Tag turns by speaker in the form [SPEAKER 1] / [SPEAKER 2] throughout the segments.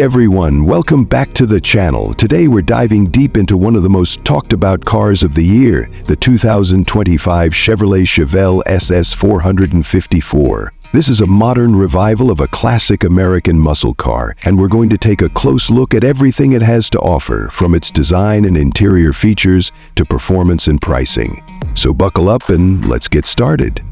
[SPEAKER 1] Hey everyone, welcome back to the channel. Today we're diving deep into one of the most talked about cars of the year, the 2025 Chevelle SS 454. This is a modern revival of a classic American muscle car, and we're going to take a close look at everything it has to offer, from its design and interior features to performance and pricing. So buckle up and let's get started.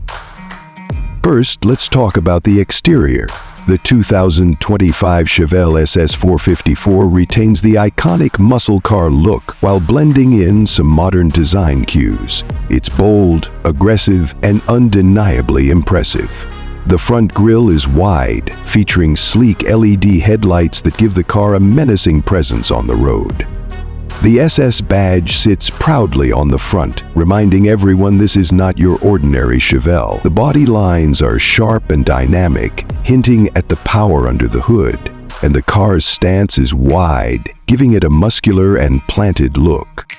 [SPEAKER 1] First, let's talk about the exterior. The 2025 Chevelle SS 454 retains the iconic muscle car look while blending in some modern design cues. It's bold, aggressive, and undeniably impressive. The front grille is wide, featuring sleek LED headlights that give the car a menacing presence on the road. The SS badge sits proudly on the front, reminding everyone this is not your ordinary Chevelle. The body lines are sharp and dynamic, hinting at the power under the hood, and the car's stance is wide, giving it a muscular and planted look.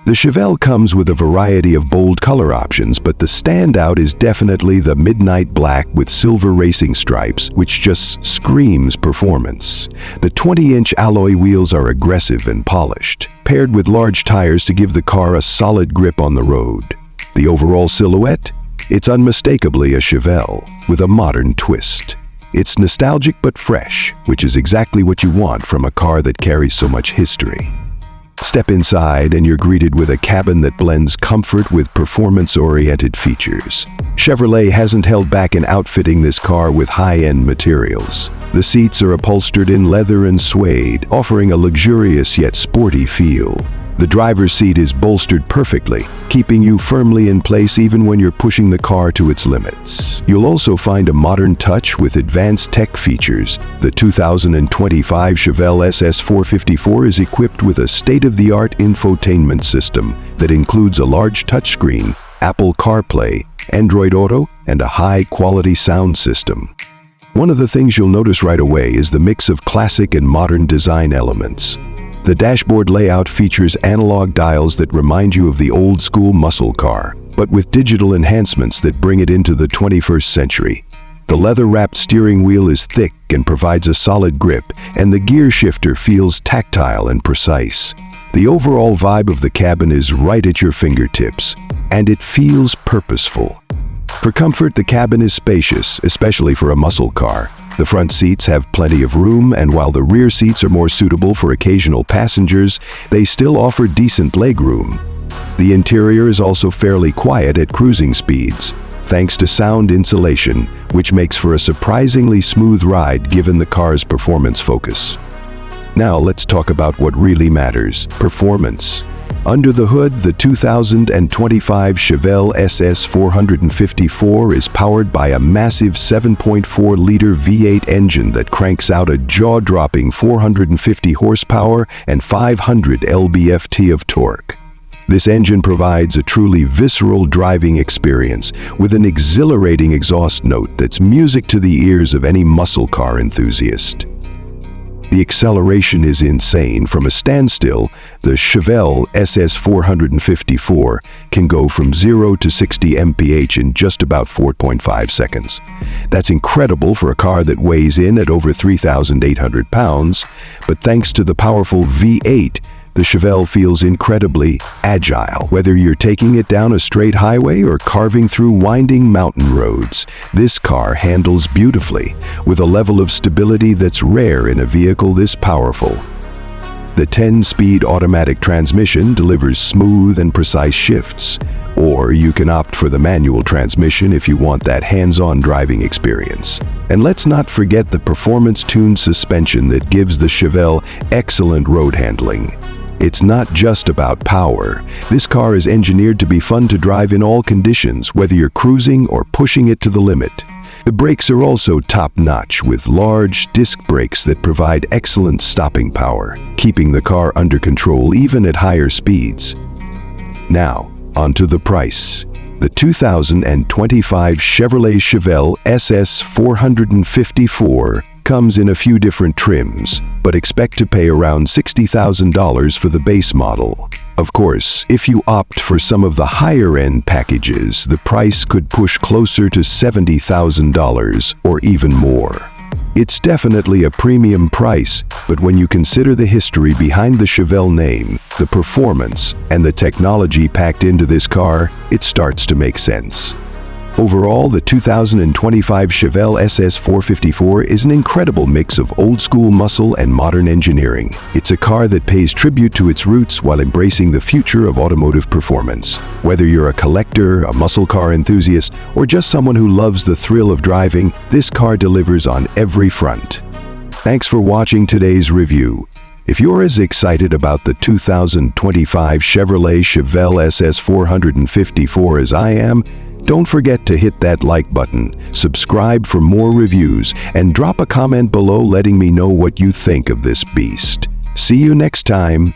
[SPEAKER 1] The Chevelle comes with a variety of bold color options, but the standout is definitely the midnight black with silver racing stripes, which just screams performance. The 20-inch alloy wheels are aggressive and polished, paired with large tires to give the car a solid grip on the road. The overall silhouette? It's unmistakably a Chevelle, with a modern twist. It's nostalgic but fresh, which is exactly what you want from a car that carries so much history. Step inside and you're greeted with a cabin that blends comfort with performance-oriented features. Chevrolet hasn't held back in outfitting this car with high-end materials. The seats are upholstered in leather and suede, offering a luxurious yet sporty feel. The driver's seat is bolstered perfectly, keeping you firmly in place even when you're pushing the car to its limits. You'll also find a modern touch with advanced tech features. The 2025 Chevelle SS 454 is equipped with a state-of-the-art infotainment system that includes a large touchscreen, Apple CarPlay, Android Auto, and a high-quality sound system. One of the things you'll notice right away is the mix of classic and modern design elements. The dashboard layout features analog dials that remind you of the old-school muscle car, but with digital enhancements that bring it into the 21st century. The leather-wrapped steering wheel is thick and provides a solid grip, and the gear shifter feels tactile and precise. The overall vibe of the cabin is right at your fingertips, and it feels purposeful. For comfort, the cabin is spacious, especially for a muscle car. The front seats have plenty of room, and while the rear seats are more suitable for occasional passengers, they still offer decent legroom. The interior is also fairly quiet at cruising speeds, thanks to sound insulation, which makes for a surprisingly smooth ride given the car's performance focus. Now let's talk about what really matters: performance. Under the hood, the 2025 Chevelle SS 454 is powered by a massive 7.4-liter V8 engine that cranks out a jaw-dropping 450 horsepower and 500 lb-ft of torque. This engine provides a truly visceral driving experience with an exhilarating exhaust note that's music to the ears of any muscle car enthusiast. The acceleration is insane. From a standstill, the Chevelle SS 454 can go from 0 to 60 mph in just about 4.5 seconds. That's incredible for a car that weighs in at over 3,800 pounds, but thanks to the powerful V8, the Chevelle feels incredibly agile. Whether you're taking it down a straight highway or carving through winding mountain roads, this car handles beautifully, with a level of stability that's rare in a vehicle this powerful. The 10-speed automatic transmission delivers smooth and precise shifts, or you can opt for the manual transmission if you want that hands-on driving experience. And let's not forget the performance-tuned suspension that gives the Chevelle excellent road handling. It's not just about power. This car is engineered to be fun to drive in all conditions, whether you're cruising or pushing it to the limit. The brakes are also top-notch, with large disc brakes that provide excellent stopping power, keeping the car under control even at higher speeds. Now, onto the price. The 2025 Chevelle SS 454 comes in a few different trims, but expect to pay around $60,000 for the base model. Of course, if you opt for some of the higher-end packages, the price could push closer to $70,000 or even more. It's definitely a premium price, but when you consider the history behind the Chevelle name, the performance, and the technology packed into this car, it starts to make sense. Overall, the 2025 Chevelle SS 454 is an incredible mix of old-school muscle and modern engineering. It's a car that pays tribute to its roots while embracing the future of automotive performance. Whether you're a collector, a muscle car enthusiast, or just someone who loves the thrill of driving, this car delivers on every front. Thanks for watching today's review. If you're as excited about the 2025 Chevrolet Chevelle SS 454 as I am, don't forget to hit that like button, subscribe for more reviews, and drop a comment below letting me know what you think of this beast. See you next time.